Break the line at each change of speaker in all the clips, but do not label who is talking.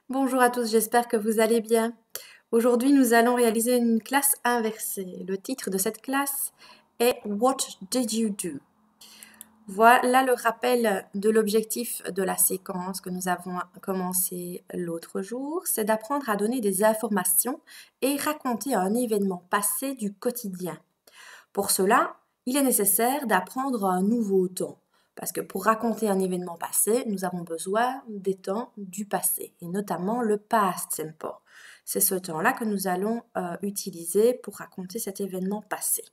Bonjour à tous, j'espère que vous allez bien. Aujourd'hui, nous allons réaliser une classe inversée. Le titre de cette classe est What did you do? Voilà le rappel de l'objectif de la séquence que nous avons commencé l'autre jour. C'est d'apprendre à donner des informations et raconter un événement passé du quotidien. Pour cela, il est nécessaire d'apprendre un nouveau temps. Parce que pour raconter un événement passé, nous avons besoin des temps du passé, et notamment le past simple. C'est ce temps-là que nous allons utiliser pour raconter cet événement passé.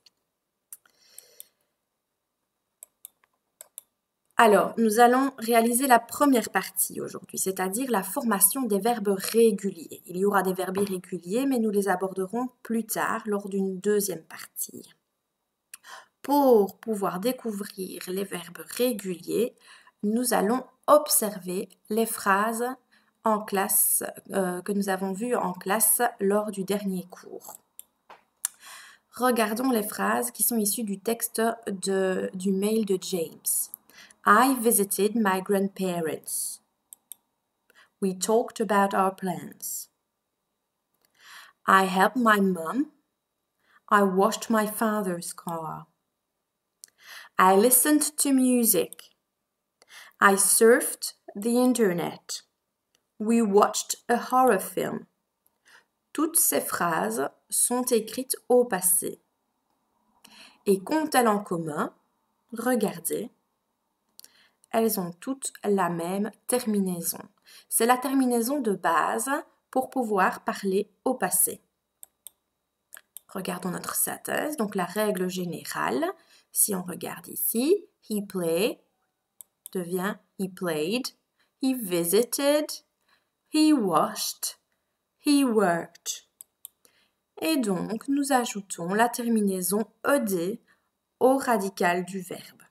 Alors, nous allons réaliser la première partie aujourd'hui, c'est-à-dire la formation des verbes réguliers. Il y aura des verbes irréguliers, mais nous les aborderons plus tard lors d'une deuxième partie. Pour pouvoir découvrir les verbes réguliers, nous allons observer les phrases en classe que nous avons vues en classe lors du dernier cours. Regardons les phrases qui sont issues du texte du mail de James. I visited my grandparents. We talked about our plans. I helped my mom. I washed my father's car. I listened to music. I surfed the internet. We watched a horror film. Toutes ces phrases sont écrites au passé. Et qu'ont-elles en commun? Regardez. Elles ont toutes la même terminaison. C'est la terminaison de base pour pouvoir parler au passé. Regardons notre synthèse, donc la règle générale. Si on regarde ici, he played devient he played, he visited, he washed, he worked. Et donc, nous ajoutons la terminaison ed au radical du verbe.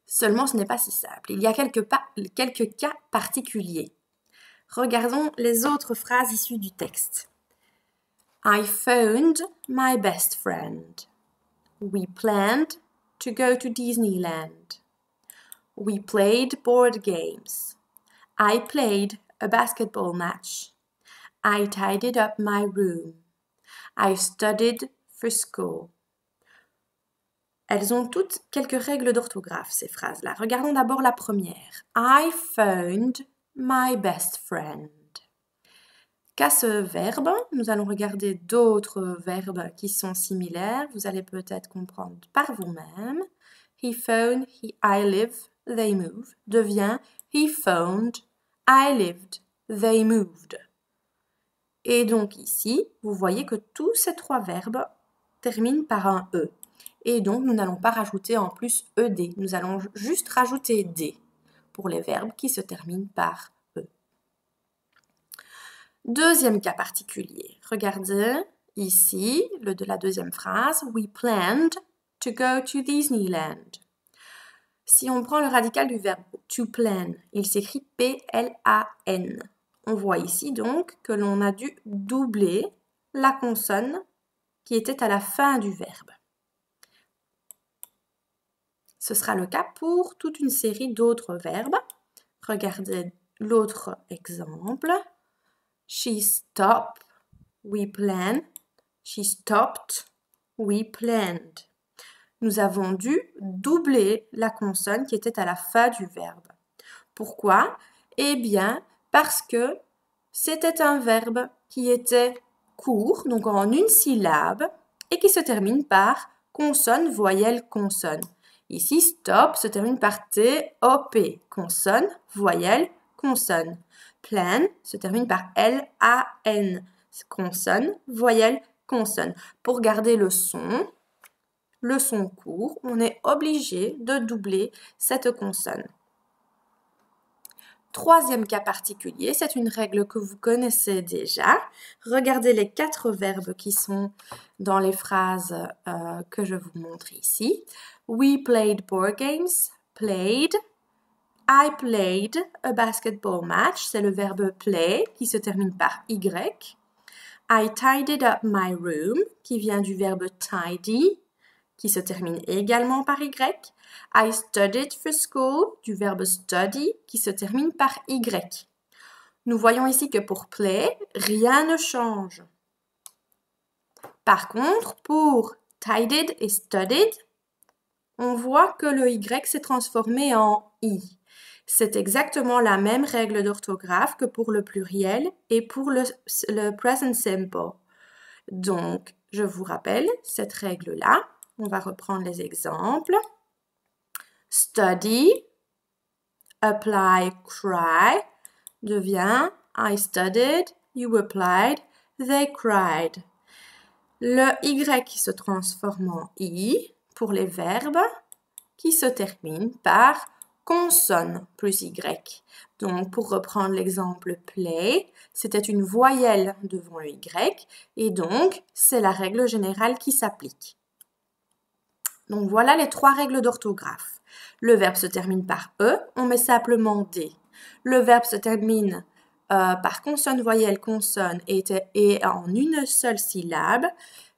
Seulement, ce n'est pas si simple. Il y a quelques cas particuliers. Regardons les autres phrases issues du texte. I phoned my best friend. We planned to go to Disneyland. We played board games. I played a basketball match. I tidied up my room. I studied for school. Elles ont toutes quelques règles d'orthographe, ces phrases-là. Regardons d'abord la première. I phoned my best friend. Qu'à ce verbe, nous allons regarder d'autres verbes qui sont similaires. Vous allez peut-être comprendre par vous-même. He phoned, I live, they move devient he phoned, I lived, they moved. Et donc ici, vous voyez que tous ces trois verbes terminent par un E. Et donc, nous n'allons pas rajouter en plus ED. Nous allons juste rajouter D pour les verbes qui se terminent par E. Deuxième cas particulier. Regardez ici, de la deuxième phrase. We planned to go to Disneyland. Si on prend le radical du verbe to plan, il s'écrit P-L-A-N. On voit ici donc que l'on a dû doubler la consonne qui était à la fin du verbe. Ce sera le cas pour toute une série d'autres verbes. Regardez l'autre exemple. She stopped, we planned. She stopped, we planned. Nous avons dû doubler la consonne qui était à la fin du verbe. Pourquoi? Eh bien, parce que c'était un verbe qui était court, donc en une syllabe, et qui se termine par consonne, voyelle, consonne. Ici, stop se termine par T-O-P, consonne, voyelle, consonne. Plan se termine par L-A-N, consonne, voyelle, consonne. Pour garder le son court, on est obligé de doubler cette consonne. Troisième cas particulier, c'est une règle que vous connaissez déjà. Regardez les 4 verbes qui sont dans les phrases que je vous montre ici. We played board games, played. I played a basketball match, c'est le verbe play qui se termine par Y. I tidied up my room, qui vient du verbe tidy, qui se termine également par Y. I studied for school, du verbe study, qui se termine par Y. Nous voyons ici que pour play, rien ne change. Par contre, pour tidied et studied, on voit que le Y s'est transformé en I. C'est exactement la même règle d'orthographe que pour le pluriel et pour le present simple. Donc, je vous rappelle cette règle-là. On va reprendre les exemples. Study, apply, cry devient I studied, you applied, they cried. Le Y se transforme en I pour les verbes qui se terminent par consonne plus Y. Donc, pour reprendre l'exemple play, c'était une voyelle devant le Y et donc, c'est la règle générale qui s'applique. Donc, voilà les 3 règles d'orthographe. Le verbe se termine par E, on met simplement D. Le verbe se termine par consonne, voyelle, consonne et en une seule syllabe,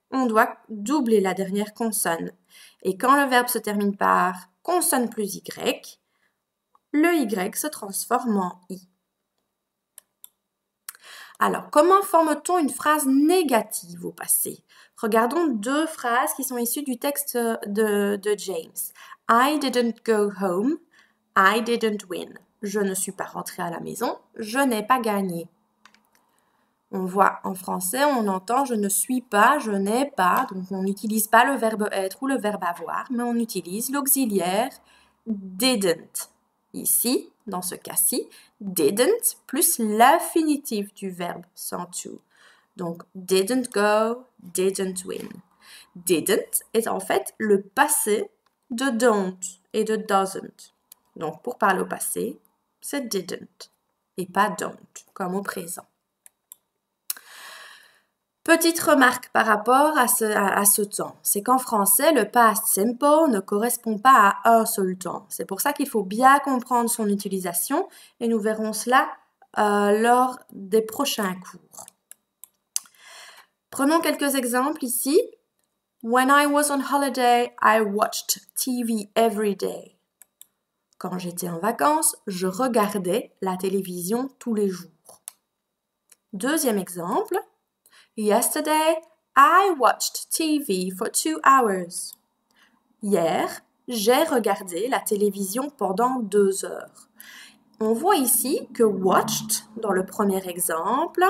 on doit doubler la dernière consonne. Et quand le verbe se termine par consonne plus Y, le Y se transforme en I. Alors, comment forme-t-on une phrase négative au passé? Regardons 2 phrases qui sont issues du texte de James. I didn't go home, I didn't win. Je ne suis pas rentrée à la maison, je n'ai pas gagné. On voit en français, on entend je ne suis pas, je n'ai pas. Donc, on n'utilise pas le verbe être ou le verbe avoir, mais on utilise l'auxiliaire didn't. Ici, dans ce cas-ci, didn't plus l'infinitif du verbe sans to. Donc, didn't go, didn't win. Didn't est en fait le passé de don't et de doesn't. Donc, pour parler au passé, c'est didn't et pas don't, comme au présent. Petite remarque par rapport à ce temps, c'est qu'en français, le past simple ne correspond pas à un seul temps. C'est pour ça qu'il faut bien comprendre son utilisation et nous verrons cela lors des prochains cours. Prenons quelques exemples ici. When I was on holiday, I watched TV every day. Quand j'étais en vacances, je regardais la télévision tous les jours. Deuxième exemple. Yesterday, I watched TV for 2 hours. Hier, j'ai regardé la télévision pendant 2 heures. On voit ici que watched dans le premier exemple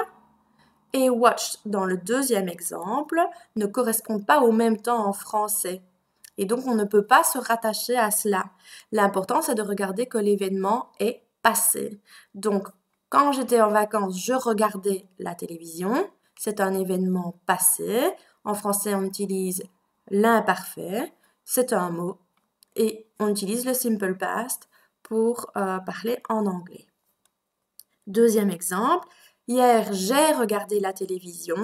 et watched dans le deuxième exemple ne correspondent pas au même temps en français. Et donc, on ne peut pas se rattacher à cela. L'important, c'est de regarder que l'événement est passé. Donc, quand j'étais en vacances, je regardais la télévision. C'est un événement passé. En français, on utilise l'imparfait. C'est un mot. Et on utilise le simple past pour parler en anglais. Deuxième exemple. Hier, j'ai regardé la télévision.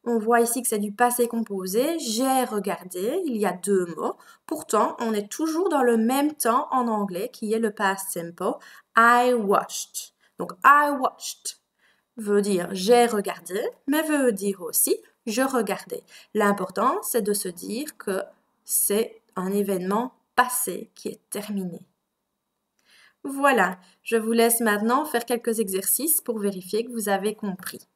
On voit ici que c'est du passé composé. J'ai regardé. Il y a 2 mots. Pourtant, on est toujours dans le même temps en anglais qui est le past simple. I watched. Donc, I watched veut dire j'ai regardé, mais veut dire aussi je regardais. L'important, c'est de se dire que c'est un événement passé qui est terminé. Voilà, je vous laisse maintenant faire quelques exercices pour vérifier que vous avez compris.